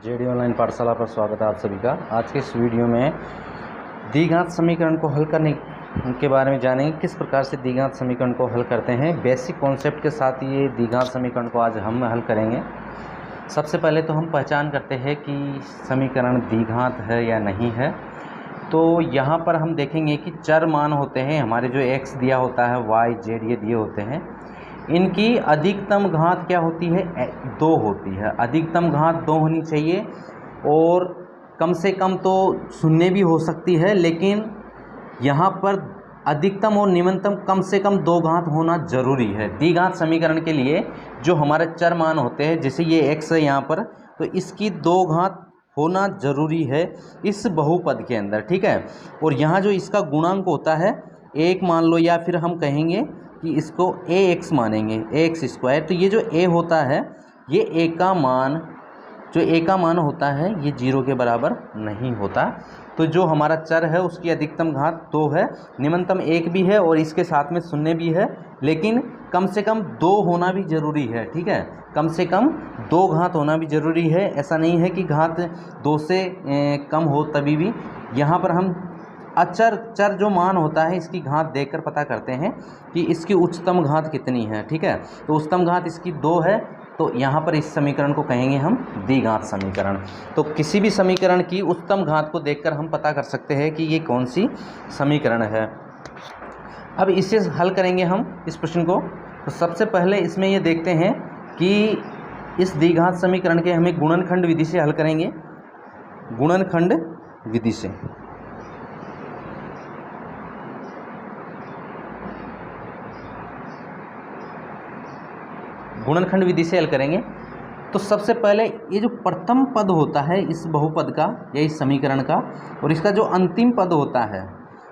JD online पाठशाला पर स्वागत है आप सभी का। आज के इस वीडियो में द्विघात समीकरण को हल करने के बारे में जानेंगे, किस प्रकार से द्विघात समीकरण को हल करते हैं। बेसिक कॉन्सेप्ट के साथ ये द्विघात समीकरण को आज हम हल करेंगे। सबसे पहले तो हम पहचान करते हैं कि समीकरण द्विघात है या नहीं है। तो यहाँ पर हम देखेंगे कि चर मान होते हैं हमारे, जो एक्स दिया होता है, वाई जेड ये दिए होते हैं। इनकी अधिकतम घात क्या होती है? 2 होती है। अधिकतम घात 2 होनी चाहिए और कम से कम तो शून्य भी हो सकती है, लेकिन यहाँ पर अधिकतम और न्यूनतम कम से कम 2 घात होना ज़रूरी है। द्विघात समीकरण के लिए जो हमारे चर मान होते हैं, जैसे ये x है यहाँ पर, तो इसकी 2 घात होना ज़रूरी है इस बहुपद के अंदर, ठीक है। और यहाँ जो इसका गुणांक होता है 1 मान लो, या फिर हम कहेंगे कि इसको ax मानेंगे, ax स्क्वायर। तो ये जो a होता है, ये a का मान, जो a का मान होता है ये 0 के बराबर नहीं होता। तो जो हमारा चर है उसकी अधिकतम घात 2 है, न्यूनतम 1 भी है और इसके साथ में शून्य भी है, लेकिन कम से कम 2 होना भी ज़रूरी है, ठीक है। कम से कम 2 घात होना भी ज़रूरी है। ऐसा नहीं है कि घात 2 से कम हो तभी भी। यहाँ पर हम चर जो मान होता है इसकी घात देखकर पता करते हैं कि इसकी उच्चतम घात कितनी है, ठीक है। तो उच्चतम घात इसकी 2 है, तो यहाँ पर इस समीकरण को कहेंगे हम द्विघात समीकरण। तो किसी भी समीकरण की उच्चतम घात को देखकर हम पता कर सकते हैं कि ये कौन सी समीकरण है। अब इसे हल करेंगे हम इस प्रश्न को। तो सबसे पहले इसमें ये देखते हैं कि इस द्विघात समीकरण के हमें गुणनखंड विधि से हल करेंगे। गुणनखंड विधि से हल करेंगे। तो सबसे पहले ये जो प्रथम पद होता है इस बहुपद का या इस समीकरण का, और इसका जो अंतिम पद होता है,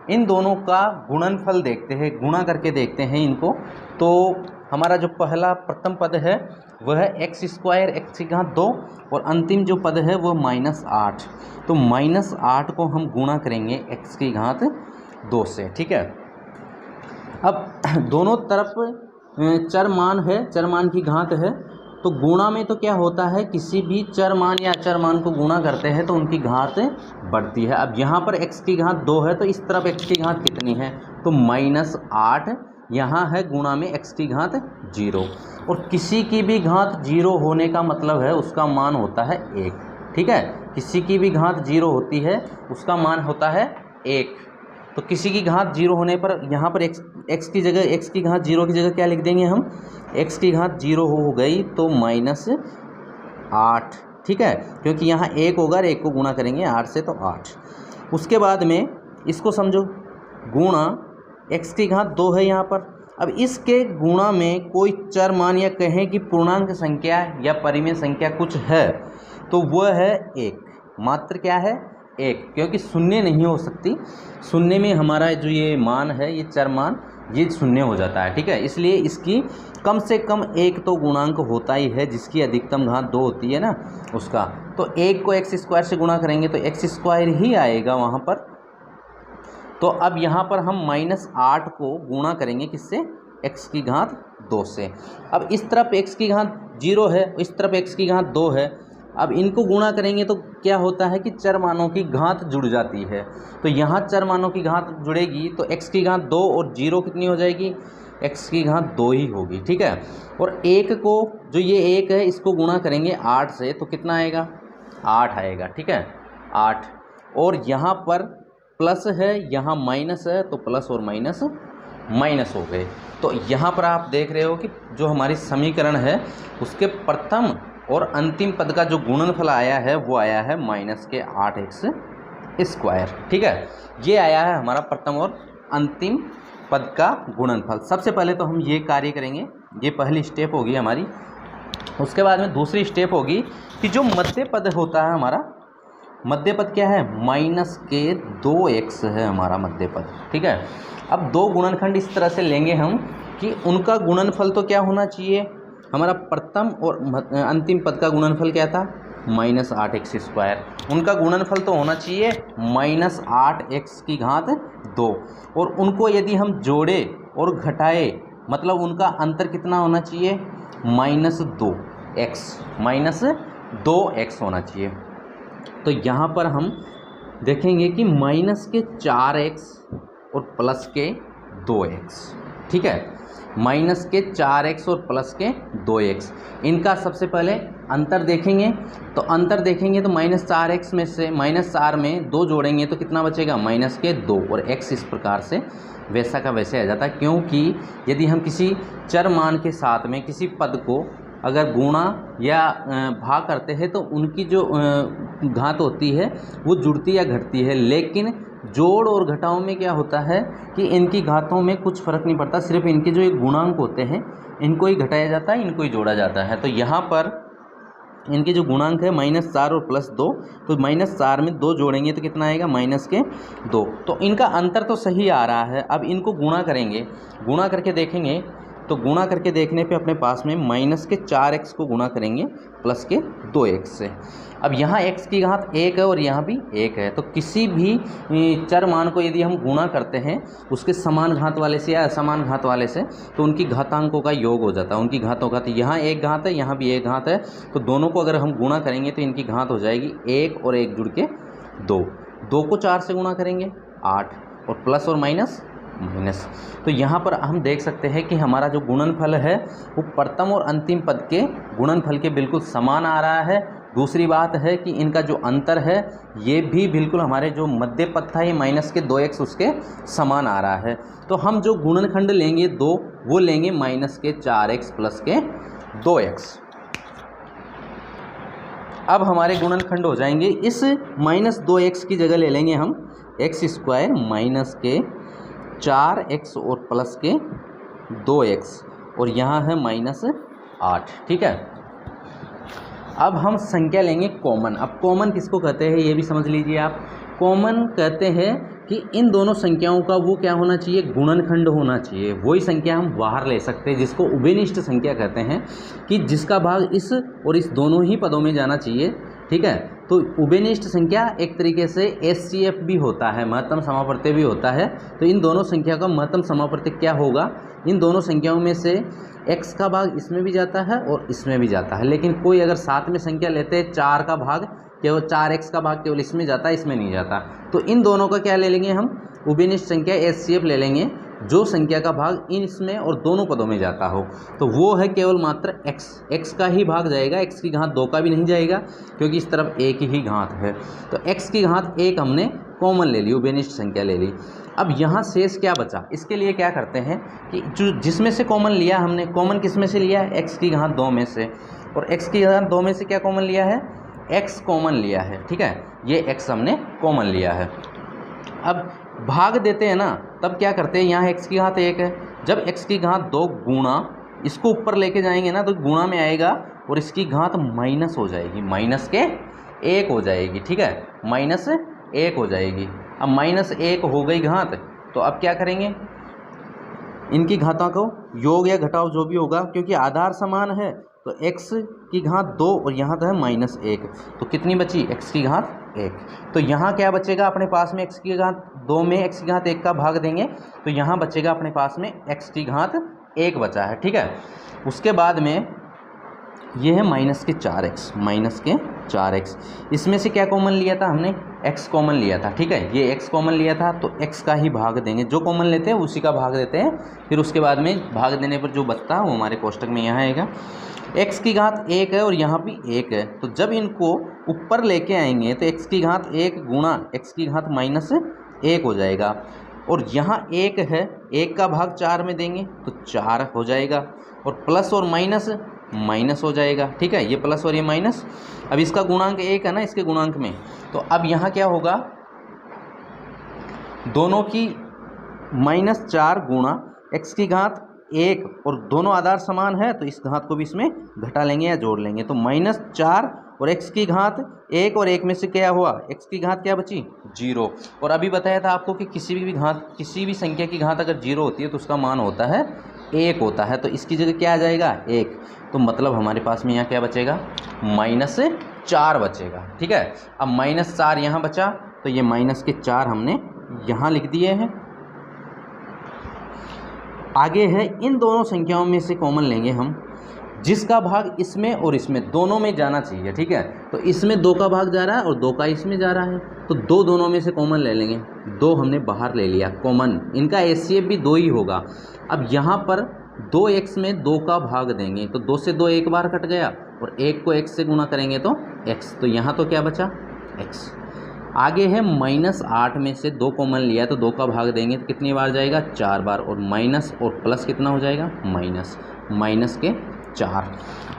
इन दोनों का गुणनफल देखते हैं, गुणा करके देखते हैं इनको। तो हमारा जो पहला प्रथम पद है वह है एक्स स्क्वायर एक्स की घात 2, और अंतिम जो पद है वह -8। तो -8 को हम गुणा करेंगे एक्स की घात 2 से, ठीक है। अब दोनों तरफ चर मान है, चर मान की घात है। तो गुणा में तो क्या होता है, किसी भी चर मान या अचर मान को गुणा करते हैं तो उनकी घात बढ़ती है। अब यहाँ पर x की घात 2 है, तो इस तरफ x की घात कितनी है? तो -8 यहाँ है, गुणा में x की घात 0। और किसी की भी घात 0 होने का मतलब है उसका मान होता है 1, ठीक है। किसी की भी घात 0 होती है उसका मान होता है 1। तो किसी की घात 0 होने पर यहाँ पर x की जगह, x की घात 0 की जगह क्या लिख देंगे हम? x की घात 0 हो गई तो -8, ठीक है, क्योंकि यहाँ 1 होगा और 1 को गुणा करेंगे 8 से, तो 8। उसके बाद में इसको समझो, गुणा x की घात 2 है यहाँ पर। अब इसके गुणा में कोई चर मान या कहें कि पूर्णांक संख्या या परिमेय संख्या कुछ है, तो वह है 1। मात्र क्या है? 1, क्योंकि शून्य नहीं हो सकती। शून्य में हमारा जो ये मान है, ये चर मान, ये शून्य हो जाता है, ठीक है। इसलिए इसकी कम से कम 1 तो गुणांक होता ही है, जिसकी अधिकतम घात 2 होती है ना उसका। तो 1 को एक्स स्क्वायर से गुणा करेंगे तो एक्स स्क्वायर ही आएगा वहाँ पर। तो अब यहाँ पर हम -8 को गुणा करेंगे किससे? x की घात 2 से। अब इस तरफ x की घात 0 है, इस तरफ x की घात 2 है। अब इनको गुणा करेंगे तो क्या होता है कि चर मानों की घात जुड़ जाती है। तो यहाँ चर मानों की घात जुड़ेगी तो x की घात 2 और 0 कितनी हो जाएगी? x की घात 2 ही होगी, ठीक है। और 1 को, जो ये 1 है, इसको गुणा करेंगे 8 से तो कितना आएगा? 8 आएगा, ठीक है, 8। और यहाँ पर प्लस है, यहाँ माइनस है, तो प्लस और माइनस माइनस हो गए। तो यहाँ पर आप देख रहे हो कि जो हमारी समीकरण है उसके प्रथम और अंतिम पद का जो गुणनफल आया है वो आया है -8x स्क्वायर, ठीक है। ये आया है हमारा प्रथम और अंतिम पद का गुणनफल। सबसे पहले तो हम ये कार्य करेंगे, ये पहली स्टेप होगी हमारी। उसके बाद में दूसरी स्टेप होगी कि जो मध्य पद होता है हमारा, मध्य पद क्या है? -2x है हमारा मध्य पद, ठीक है। अब 2 गुणनखंड इस तरह से लेंगे हम कि उनका गुणनफल तो क्या होना चाहिए? हमारा प्रथम और अंतिम पद का गुणनफल क्या था? -8x square. उनका गुणनफल तो होना चाहिए -8x की घात 2। और उनको यदि हम जोड़े और घटाए, मतलब उनका अंतर कितना होना चाहिए? -2x 2x होना चाहिए। तो यहाँ पर हम देखेंगे कि माइनस के 4x और प्लस के 2x, ठीक है, माइनस के 4x और प्लस के 2x, इनका सबसे पहले अंतर देखेंगे। तो अंतर देखेंगे तो -4x में से -4 में 2 जोड़ेंगे तो कितना बचेगा, माइनस के 2, और x इस प्रकार से वैसा का वैसे आ जाता है। क्योंकि यदि हम किसी चर मान के साथ में किसी पद को अगर गुणा या भाग करते हैं तो उनकी जो घात होती है वो जुड़ती या घटती है, लेकिन जोड़ और घटाव में क्या होता है कि इनकी घातों में कुछ फर्क नहीं पड़ता, सिर्फ इनके जो एक गुणांक होते हैं इनको ही घटाया जाता है, इनको ही जोड़ा जाता है। तो यहाँ पर इनके जो गुणांक है -4 और +2, तो -4 में 2 जोड़ेंगे तो कितना आएगा, -2। तो इनका अंतर तो सही आ रहा है। अब इनको गुणा करेंगे, गुणा करके देखेंगे तो गुणा करके देखने पे अपने पास में -4x को गुणा करेंगे प्लस के 2x से। अब यहाँ x की घात 1 है और यहाँ भी 1 है, तो किसी भी चर मान को यदि हम गुणा करते हैं उसके समान घात वाले से या असमान घात वाले से तो उनकी घातांकों का योग हो जाता है, उनकी घातों का। तो यहाँ 1 घात है, यहाँ भी 1 घात है, तो दोनों को अगर हम गुणा करेंगे तो इनकी घात हो जाएगी 1 और 1 जुड़ के 2। 2 को 4 से गुणा करेंगे 8, और प्लस और माइनस। तो यहाँ पर हम देख सकते हैं कि हमारा जो गुणनफल है वो प्रथम और अंतिम पद के गुणनफल के बिल्कुल समान आ रहा है। दूसरी बात है कि इनका जो अंतर है ये भी बिल्कुल हमारे जो मध्य पद था ये -2x उसके समान आ रहा है। तो हम जो गुणनखंड लेंगे 2 वो लेंगे -4x प्लस के 2x। अब हमारे गुणनखंड हो जाएंगे, इस -2x की जगह ले लेंगे हम x² माइनस के 4x और प्लस के 2x, और यहाँ है -8, ठीक है। अब हम संख्या लेंगे कॉमन। अब कॉमन किसको कहते हैं ये भी समझ लीजिए आप। कॉमन कहते हैं कि इन दोनों संख्याओं का वो क्या होना चाहिए, गुणनखंड होना चाहिए। वही संख्या हम बाहर ले सकते हैं जिसको उभयनिष्ठ संख्या कहते हैं, कि जिसका भाग इस और इस दोनों ही पदों में जाना चाहिए, ठीक है। तो उभयनिष्ठ संख्या एक तरीके से HCF भी होता है, महत्तम समापवर्त्य भी होता है। तो इन दोनों संख्या का महत्तम समापवर्त्य क्या होगा, इन दोनों संख्याओं में से x का भाग इसमें भी जाता है और इसमें भी जाता है, लेकिन कोई अगर साथ में संख्या लेते हैं 4 का भाग केवल 4x का भाग केवल इसमें जाता है, इसमें नहीं जाता। तो इन दोनों का क्या ले लेंगे हम, उभयनिष्ठ संख्या HCF ले लेंगे, जो संख्या का भाग इन इसमें और दोनों पदों में जाता हो। तो वो है केवल मात्र x का ही भाग जाएगा, x की घात 2 का भी नहीं जाएगा, क्योंकि इस तरफ 1 ही घात है। तो x की घात 1 हमने कॉमन ले ली, उभयनिष्ठ संख्या ले ली। अब यहाँ शेष क्या बचा, इसके लिए क्या करते हैं कि जो जिसमें से कॉमन लिया हमने, कॉमन किस में से लिया है, x की घात 2 में से, और x की घात 2 में से क्या कॉमन लिया है, x कॉमन लिया है, ठीक है। ये x हमने कॉमन लिया है। अब भाग देते हैं ना, तब क्या करते हैं, यहाँ x की घात 1 है, जब x की घात 2 गुणा इसको ऊपर लेके जाएंगे ना तो गुणा में आएगा और इसकी घात माइनस हो जाएगी, माइनस के 1 हो जाएगी, ठीक है, -1 हो जाएगी। अब -1 हो गई घात, तो अब क्या करेंगे, इनकी घातों को योग या घटाव जो भी होगा, क्योंकि आधार समान है तो x की घात 2 और यहाँ तो है -1, तो कितनी बची, x की घात 1। तो यहाँ क्या बचेगा अपने पास में, x की घात 2 में x की घात 1 का भाग देंगे तो यहाँ बचेगा अपने पास में x की घात 1 बचा है, ठीक है। उसके बाद में ये है -4x, इसमें से क्या कॉमन लिया था हमने, x कॉमन लिया था, ठीक है। ये x कॉमन लिया था तो x का ही भाग देंगे, जो कॉमन लेते हैं उसी का भाग देते हैं। फिर उसके बाद में भाग देने पर जो बचता है वो हमारे कोष्टक में यहाँ आएगा। x की घात 1 है और यहाँ भी 1 है, तो जब इनको ऊपर लेके आएंगे तो x की घात 1 गुणा x की घात -1 हो जाएगा, और यहाँ 1 है, 1 का भाग 4 में देंगे तो 4 हो जाएगा, और प्लस और माइनस हो जाएगा, ठीक है। ये प्लस और ये माइनस, अब इसका गुणांक 1 है ना इसके गुणांक में, तो अब यहाँ क्या होगा, दोनों की -4 गुणा x की घात 1, और दोनों आधार समान है तो इस घात को भी इसमें घटा लेंगे या जोड़ लेंगे, तो -4 और x की घात 1 और 1 में से क्या हुआ, x की घात क्या बची, 0। और अभी बताया था आपको कि किसी भी संख्या की घात अगर 0 होती है तो उसका मान होता है 1 होता है, तो इसकी जगह क्या आ जाएगा, 1। तो मतलब हमारे पास में यहाँ क्या बचेगा, -4 बचेगा, ठीक है। अब -4 यहाँ बचा तो ये -4 हमने यहाँ लिख दिए हैं। आगे है इन दोनों संख्याओं में से कॉमन लेंगे हम, जिसका भाग इसमें और इसमें दोनों में जाना चाहिए, ठीक है। तो इसमें 2 का भाग जा रहा है और 2 का इसमें जा रहा है, तो 2 दोनों में से कॉमन ले लेंगे। 2 हमने बाहर ले लिया कॉमन, इनका HCF भी 2 ही होगा। अब यहाँ पर 2x में 2 का भाग देंगे तो 2 से 2 एक बार कट गया और 1 को x से गुणा करेंगे तो x, तो यहाँ तो क्या बचा x। आगे है -8 में से 2 कॉमन लिया तो 2 का भाग देंगे तो कितनी बार जाएगा 4 बार, और माइनस और प्लस कितना हो जाएगा माइनस के 4।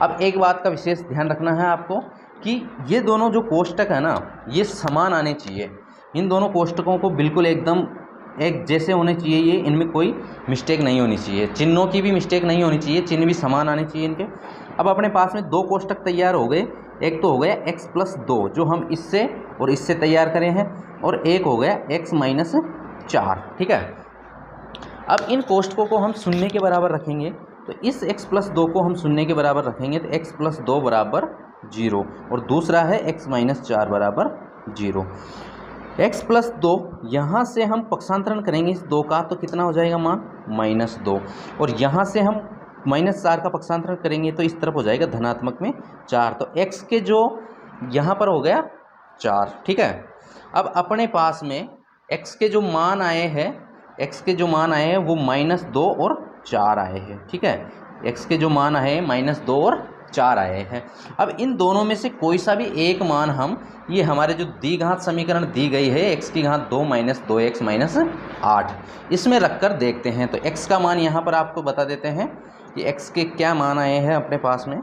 अब एक बात का विशेष ध्यान रखना है आपको कि ये दोनों जो कोष्टक है ना ये समान आने चाहिए। इन दोनों कोष्टकों को बिल्कुल एकदम एक जैसे होने चाहिए, ये इनमें कोई मिस्टेक नहीं होनी चाहिए, चिन्हों की भी मिस्टेक नहीं होनी चाहिए, चिन्ह भी समान आने चाहिए इनके। अब अपने पास में 2 कोष्टक तैयार हो गए। एक तो हो गया x + 2 जो हम इससे और इससे तैयार करें हैं, और एक हो गया x - 4, ठीक है। अब इन कोष्टकों को हम शून्य के बराबर रखेंगे, तो इस x + 2 को हम शून्य के बराबर रखेंगे तो x + 2 = 0, और दूसरा है x - 4 = 0। x + 2 यहाँ से हम पक्षांतरण करेंगे इस 2 का, तो कितना हो जाएगा मान -2, और यहाँ से हम -4 का पक्षांतरण करेंगे तो इस तरफ हो जाएगा धनात्मक में 4, तो x के जो यहाँ पर हो गया 4, ठीक है। अब अपने पास में x के जो मान आए हैं वो -2 और 4 आए हैं, ठीक है। x के जो मान आए -2 और 4 आए हैं। अब इन दोनों में से कोई सा भी एक मान हम, ये हमारे जो द्विघात समीकरण दी गई है x⁻2 - 2x - 8, इसमें रखकर देखते हैं। तो x का मान यहाँ पर आपको बता देते हैं कि x के क्या मान आए हैं अपने पास में।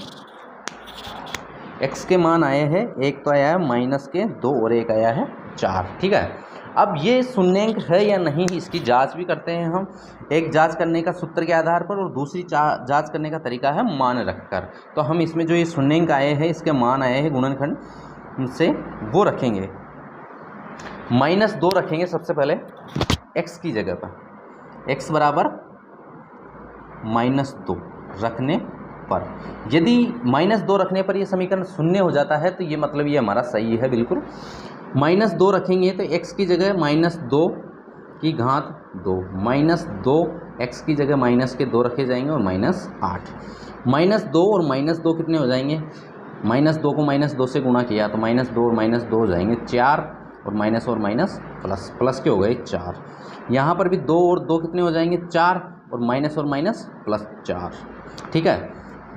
x के मान आए हैं, एक तो आया है -2 और एक आया है 4, ठीक है। अब ये शून्याङ्क है या नहीं इसकी जांच भी करते हैं हम, एक जांच करने का सूत्र के आधार पर और दूसरी जांच करने का तरीका है मान रखकर। तो हम इसमें जो ये शून्याङ्क आए हैं इसके मान आए हैं गुणनखंड से वो रखेंगे। -2 रखेंगे सबसे पहले x की जगह पर, x बराबर -2 रखने पर, यदि -2 रखने पर ये समीकरण शून्य हो जाता है तो ये मतलब ये हमारा सही है बिल्कुल। -2 रखेंगे तो x की जगह -2 की घात 2, -2 x की जगह -2 रखे जाएंगे और -8। -2 और -2 कितने हो जाएंगे, -2 को -2 से गुणा किया तो -2 और -2 हो जाएंगे 4, और माइनस और माइनस प्लस के हो गए 4। यहाँ पर भी 2 और 2 कितने हो जाएंगे 4, और माइनस +4, ठीक है।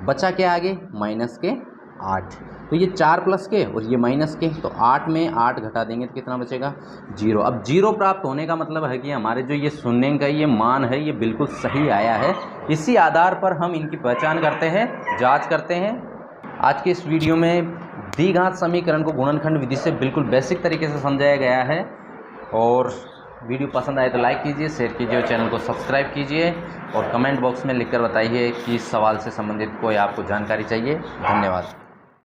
बचा क्या आगे -8, तो ये 4 प्लस के और ये माइनस के, तो 8 में 8 घटा देंगे तो कितना बचेगा 0। अब 0 प्राप्त होने का मतलब है कि हमारे जो ये शून्याङ्क है ये मान है ये बिल्कुल सही आया है। इसी आधार पर हम इनकी पहचान करते हैं, जांच करते हैं। आज के इस वीडियो में द्विघात समीकरण को गुणनखंड विधि से बिल्कुल बेसिक तरीके से समझाया गया है। और वीडियो पसंद आए तो लाइक कीजिए, शेयर कीजिए और चैनल को सब्सक्राइब कीजिए, और कमेंट बॉक्स में लिखकर बताइए कि इस सवाल से संबंधित कोई आपको जानकारी चाहिए। धन्यवाद।